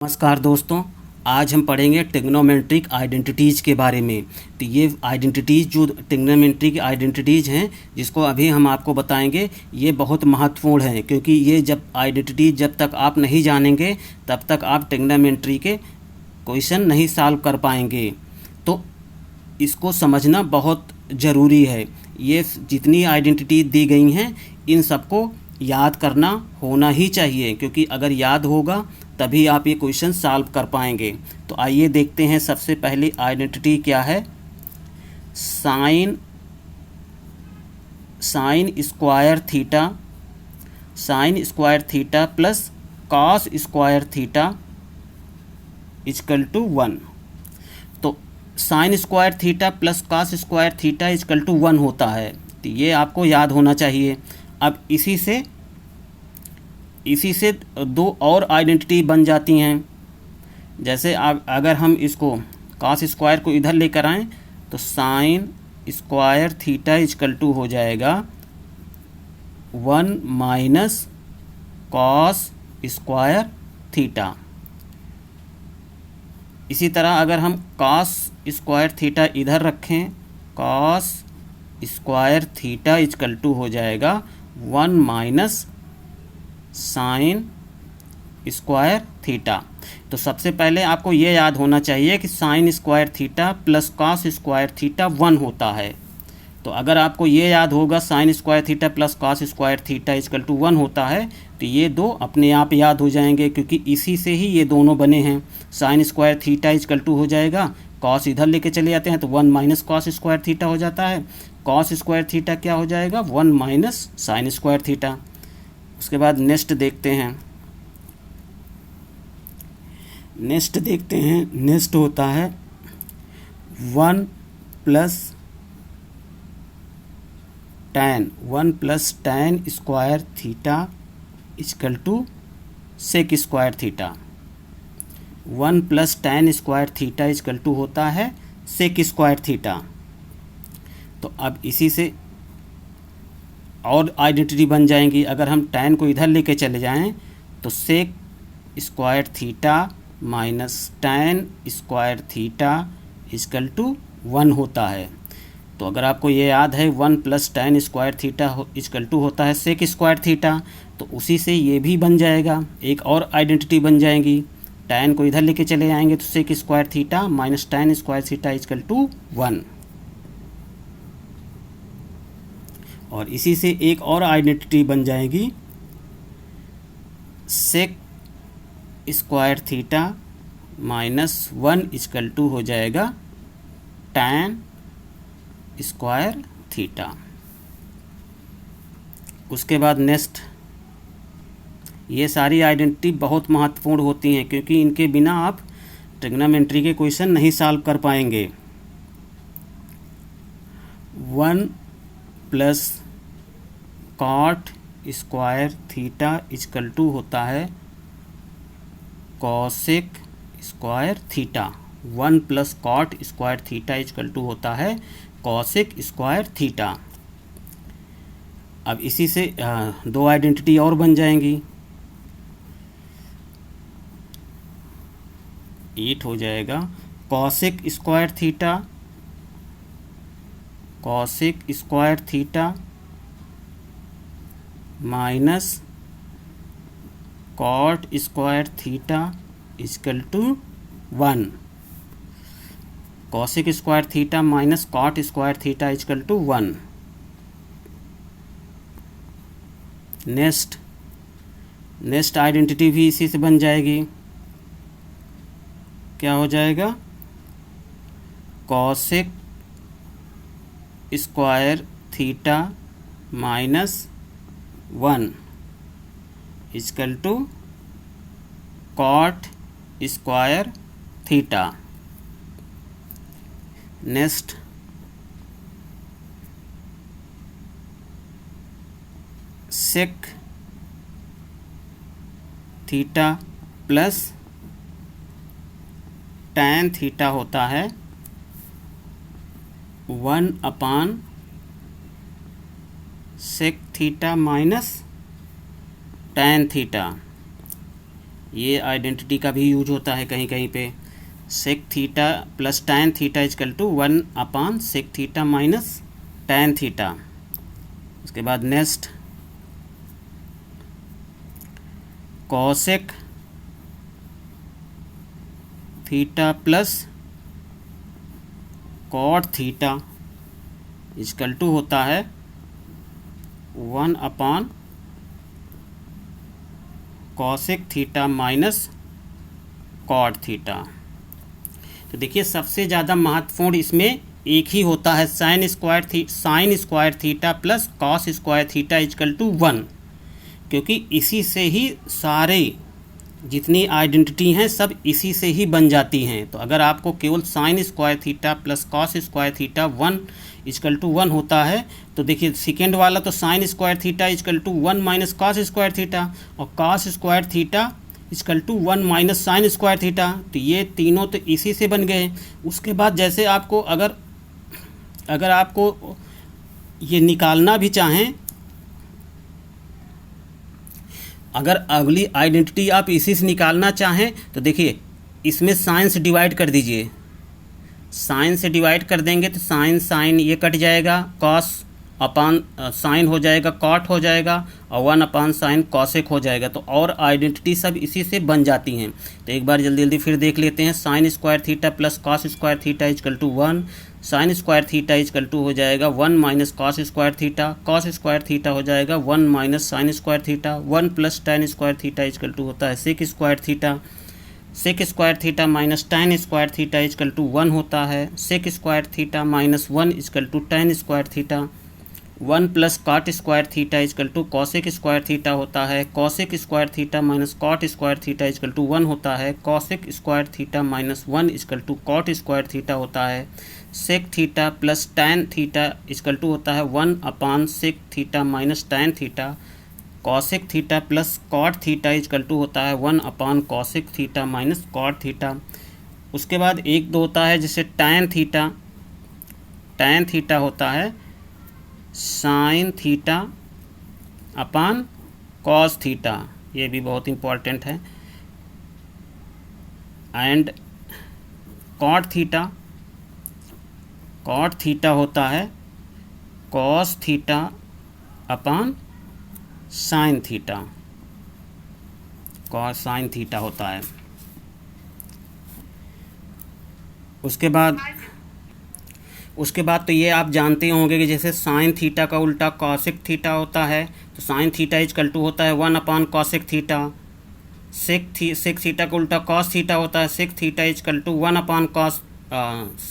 नमस्कार दोस्तों। आज हम पढ़ेंगे ट्रिग्नोमेट्रिक आइडेंटिटीज़ के बारे में। तो ये आइडेंटिटीज़ जो ट्रिग्नोमेट्रिक आइडेंटिटीज़ हैं जिसको अभी हम आपको बताएंगे, ये बहुत महत्वपूर्ण हैं क्योंकि ये जब आइडेंटिटीज़ जब तक आप नहीं जानेंगे तब तक आप ट्रिग्नोमेट्री के क्वेश्चन नहीं सॉल्व कर पाएंगे। तो इसको समझना बहुत ज़रूरी है। ये जितनी आइडेंटिटी दी गई हैं इन सबको याद करना होना ही चाहिए, क्योंकि अगर याद होगा तभी आप ये क्वेश्चन सॉल्व कर पाएंगे। तो आइए देखते हैं सबसे पहली आइडेंटिटी क्या है। Sine square theta plus cos square theta equal to 1। तो sine square theta plus cos square theta equal to 1 होता है। तो ये आपको याद होना चाहिए। अब इसी से दो और आइडेंटिटी बन जाती हैं। जैसे अगर हम इसको कॉस स्क्वायर को इधर लेकर आएँ तो sine square theta equal to हो जाएगा 1 माइनस कॉस स्क्वायर थीटा। इसी तरह अगर हम कॉस स्क्वायर थीटा इधर रखें, cos square theta equal to हो जाएगा 1 माइनस साइन स्क्वायर थीटा। तो सबसे पहले आपको ये याद होना चाहिए कि sine square theta plus cos square theta 1 होता है। तो अगर आपको ये याद होगा sine square theta plus cos square theta equal to 1 होता है, तो ये दो अपने आप याद हो जाएंगे क्योंकि इसी से ही ये दोनों बने हैं। Sine square theta equal to हो जाएगा, कॉस इधर लेके चले जाते हैं तो 1 माइनस कॉस स्क्वायर थीटा हो जाता है। कॉस स्क्वायर थीटा क्या हो जाएगा, 1 माइनस साइन स्क्वायर थीटा। उसके बाद नेक्स्ट देखते हैं। नेक्स्ट होता है 1 plus tan square theta equal to sec square theta. 1 plus tan square theta equal to होता है सेक स्क्वायर थीटा। तो अब इसी से और आइडेंटिटी बन जाएंगी। अगर हम tan को इधर लेके चले जाएं तो sec square theta minus tan square theta equal to 1 होता है। तो अगर आपको ये याद है 1 plus tan square theta equal to होता है सेक स्क्वायर थीटा, तो उसी से ये भी बन जाएगा। एक और आइडेंटिटी बन जाएगी। tan को इधर लेके चले आएंगे तो sec square theta minus tan square theta equal to 1। और इसी से एक और आइडेंटिटी बन जाएगी, sec square theta minus 1 equal to हो जाएगा tan स्क्वायर थीटा। उसके बाद नेक्स्ट, ये सारी आइडेंटिटी बहुत महत्वपूर्ण होती हैं क्योंकि इनके बिना आप ट्रिग्नोमेट्री के क्वेश्चन नहीं सॉल्व कर पाएंगे। 1 plus cot square theta equal to होता है cosec square theta. 1 plus cot square theta equal to होता है कॉसेक स्क्वायर थीटा। अब इसी से दो आइडेंटिटी और बन जाएंगी। 8 हो जाएगा cosec square theta minus cot square theta equal to 1। Cosec square theta minus cot square theta equal to 1। Next identity भी इसी से बन जाएगी। क्या हो जाएगा, cosec square theta minus 1 equal to cot square theta. Next sec theta plus tan theta होता है 1 upon sec theta minus tan theta. ये आइडेंटिटी का भी यूज होता है कहीं कहीं पे। सेक theta plus tan theta equal to 1 upon sec theta minus tan theta. उसके बाद next cosec theta plus cot theta equal to होता है 1 upon cosec theta minus cot theta. तो देखिए सबसे ज़्यादा महत्वपूर्ण इसमें एक ही होता है sine square theta plus cos square theta equal to 1, क्योंकि इसी से ही सारे जितनी आइडेंटिटी हैं सब इसी से ही बन जाती हैं। तो अगर आपको केवल sine square theta plus cos square theta 1 equal to 1 होता है, तो देखिए सेकेंड वाला तो sine square theta equal to 1 minus cos square theta, और cos square theta equal to 1 minus sine square theta. तो ये तीनों तो इसी से बन गए। उसके बाद जैसे आपको अगर आपको ये निकालना भी चाहें, अगर अगली आइडेंटिटी आप इसी से निकालना चाहें तो देखिए इसमें साइन से डिवाइड कर दीजिए। साइन से डिवाइड कर देंगे तो साइन ये कट जाएगा, कॉस अपान साइन हो जाएगा, कॉट हो जाएगा, और 1 अपान साइन कॉसेक हो जाएगा। तो और आइडेंटिटी सब इसी से बन जाती हैं। तो एक बार जल्दी जल्दी फिर देख लेते हैं। Sine square theta plus cos square theta equal to 1, sine square theta equal to हो जाएगा 1 minus cos square theta, cos square theta हो जाएगा 1 minus sine square theta, 1 plus tan square theta equal to होता है sec square theta, sec square theta minus tan square theta equal to 1 होता है, sec square theta minus 1 equal to tan square theta, 1 plus cot square theta equal to cosec square theta होता है, cosec square theta minus cot square theta equal to 1 होता है, cosec square theta minus 1 equal to cot square theta होता है, sec theta plus tan theta equal to होता है 1 upon sec theta minus tan theta, cosec theta plus cot theta equal to होता है 1 upon cosec theta minus cot theta. उसके बाद एक दो होता है जैसे टैन थीटा होता है sine theta upon cos theta, ये भी बहुत इम्पॉर्टेंट है। एंड कॉट थीटा होता है cos theta upon sine theta, cos sine theta होता है। उसके बाद तो ये आप जानते होंगे कि जैसे साइन थीटा का उल्टा कॉसेक थीटा होता है, तो साइन थीटा इजकल टू होता है 1 upon cosec theta, sec theta का उल्टा कॉस थीटा होता है, sec theta equal to 1 upon cos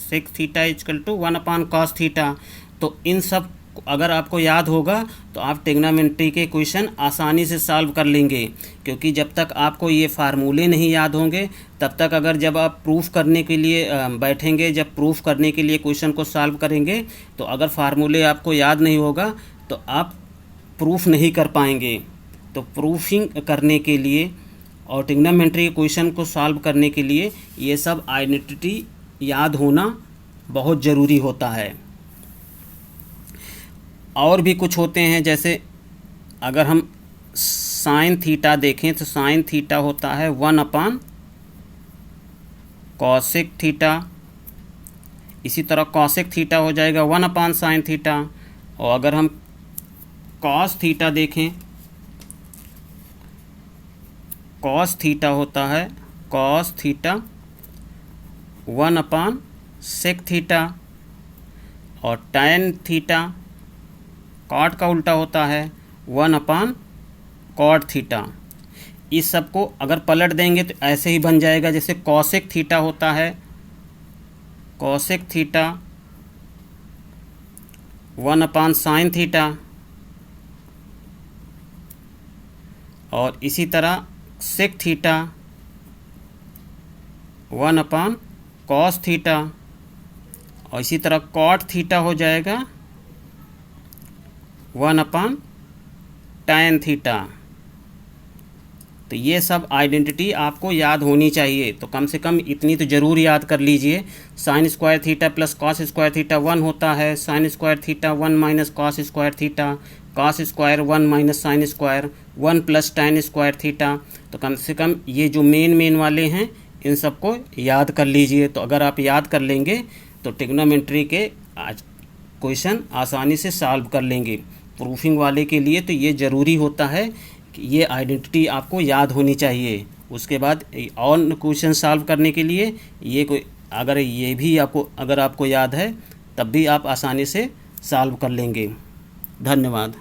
sec theta equal to 1 upon cos theta. तो इन सब अगर आपको याद होगा तो आप ट्रिग्नोमेट्री के क्वेश्चन आसानी से सॉल्व कर लेंगे, क्योंकि जब तक आपको ये फार्मूले नहीं याद होंगे तब तक अगर जब आप प्रूफ करने के लिए बैठेंगे, जब प्रूफ करने के लिए क्वेश्चन को सॉल्व करेंगे, तो अगर फार्मूले आपको याद नहीं होगा तो आप प्रूफ नहीं कर पाएंगे। तो प्रूफिंग करने के लिए और ट्रिग्नोमेट्री के क्वेश्चन को सॉल्व करने के लिए ये सब आइडेंटिटी याद होना बहुत ज़रूरी होता है। और भी कुछ होते हैं, जैसे अगर हम साइन थीटा देखें तो साइन थीटा होता है 1 अपान कॉसेक थीटा, इसी तरह कॉसेक थीटा हो जाएगा 1 अपान साइन थीटा। और अगर हम कॉस थीटा देखें, कॉस थीटा होता है cos theta 1 upon sec theta, और टैन थीटा कॉट का उल्टा होता है 1 अपान कॉट थीटा। इस सब को अगर पलट देंगे तो ऐसे ही बन जाएगा, जैसे कॉसेक थीटा होता है cosec theta 1 upon sine theta, और इसी तरह sec theta 1 upon cos theta, और इसी तरह कॉट थीटा हो जाएगा 1 अपान टैन थीटा। तो ये सब आइडेंटिटी आपको याद होनी चाहिए, तो कम से कम इतनी तो ज़रूर याद कर लीजिए। Sign square theta plus cos square theta 1 होता है, sine square theta 1 minus cos square theta, cos square 1 minus sine square, 1 plus tan square theta. तो कम से कम ये जो मेन वाले हैं इन सबको याद कर लीजिए। तो अगर आप याद कर लेंगे तो ट्रिग्नोमेट्री के आज क्वेश्चन आसानी से सॉल्व कर लेंगे। प्रूफिंग वाले के लिए तो ये ज़रूरी होता है कि ये आइडेंटिटी आपको याद होनी चाहिए। उसके बाद और क्वेश्चन सॉल्व करने के लिए ये कोई अगर ये भी आपको याद है तब भी आप आसानी से सॉल्व कर लेंगे। धन्यवाद।